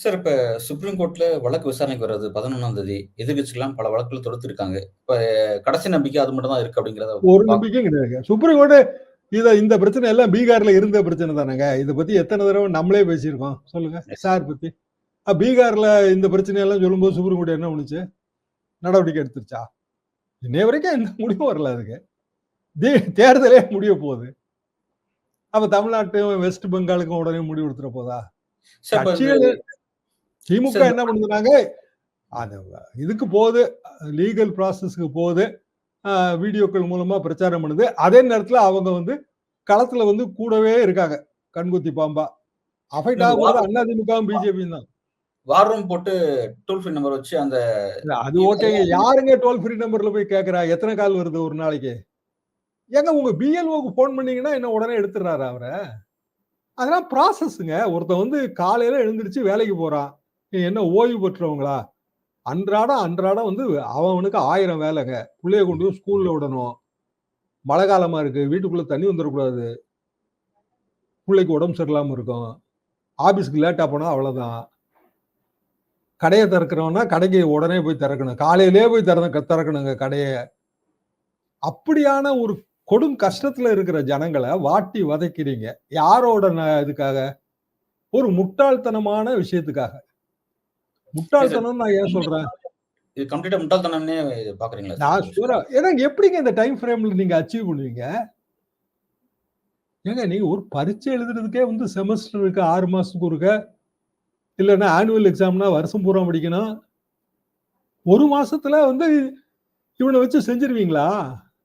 Sir இப்ப supreme கோர்ட்ல வழக்கு விசாரணைக்கு வருது 11ஆம் தேதி. எதிர்க்கட்சிகள்லாம் பல வழக்குகள தொடுத்திருக்காங்க. இப்ப கடைசி நம்பிக்கை அது மட்டும் தான் இருக்கு அப்படிங்கிறத ஒரு நம்பிக்கையும் கிடையாதுங்க. சுப்ரீம் கோர்ட் இந்த பிரச்சனை எல்லாம் பீகார்ல இருந்த பிரச்சனை தானேங்க. இத பத்தி எத்தனை தடவை நம்மளே பேசியிருக்கோம். சொல்லுங்க சார் பத்தி. பீகார்ல இந்த பிரச்சனையெல்லாம் சொல்லும்போது சுப்ரீம் கோர்ட் என்ன பண்ணுச்சு? நடவடிக்கை எடுத்துருச்சா? இன்னைய வரைக்கும் எந்த முடிவும் வரல அதுக்கு. தேர்தலே முடிய போகுது. அப்ப தமிழ்நாட்டும் வெஸ்ட் பெங்காலுக்கும் உடனே முடிவு எடுத்துற போதா? கட்சிகள் திமுக என்ன பண்ணுறாங்க? அது இதுக்கு போகுது, லீகல் ப்ராசஸ்க்கு போகுது, வீடியோக்கள் மூலமா பிரச்சாரம் பண்ணுது. அதே நேரத்துல அவங்க வந்து களத்துல வந்து கூடவே இருக்காங்க, கண்குத்தி பாம்பா. அஃபெக்ட் ஆக போறது அதிமுகவும் பிஜேபியும் தான். வார் ரூம் போட்டு டோல் ஃப்ரீ நம்பர் வச்சு அந்த அது ஓகேங்க. யாருங்க டோல் ஃப்ரீ நம்பர்ல போய் கேட்கறா? எத்தனை கால் வருது ஒரு நாளைக்கு? ஏங்க உங்க பிஎல்ஓக்கு போன் பண்ணீங்கன்னா என்ன உடனே எடுத்துறாரு அவரை? அதெல்லாம் ப்ராசஸ்ங்க. ஒருத்தன் வந்து காலையில எழுந்திருச்சு வேலைக்கு போறான். என்ன ஓய்வு பெற்றவங்களா? அன்றாடம் வந்து அவனுக்கு 1000 வேலைங்க. பிள்ளைய கொண்டு போய் ஸ்கூல்ல விடணும். மழை காலமா இருக்கு, வீட்டுக்குள்ள தண்ணி வந்துடக்கூடாது. பிள்ளைக்கு உடம்பு சரியில்லாம இருக்கும். ஆபீஸ்க்கு லேட்டா போனா அவ்வளவுதான். கடையை திறக்கிறவனா கடைக்கு உடனே போய் திறக்கணும். காலையிலேயே போய் திறக்கணுங்க கடையை. அப்படியான ஒரு கொடும் கஷ்டத்துல இருக்கிற ஜனங்களை வாட்டி வதைக்கிறீங்க. யாரோட இதுக்காக? ஒரு முட்டாள்தனமான விஷயத்துக்காக. முட்டாள்தனம் நான் ஏன் சொல்றேன்? இது கம்ப்ளீட்டா முட்டாள்தனம்னே பாக்குறீங்களா? நான் சொல்றேன். ஏன்னா எப்படிங்க இந்த டைம் ஃப்ரேம்ல நீங்க அச்சீவ் பண்ணுவீங்க? ஏங்க நீங்க ஒரு பரீட்சை எழுதுறதுக்கே வந்து செமஸ்டருக்கு 6 மாசத்துக்கு ஒருக்க, இல்லைன்னா ஆனுவல் எக்ஸாம்னா வருஷம் பூரா படிக்கணும். 1 மாசத்துல வந்து இவனை வச்சு செஞ்சிருவீங்களா?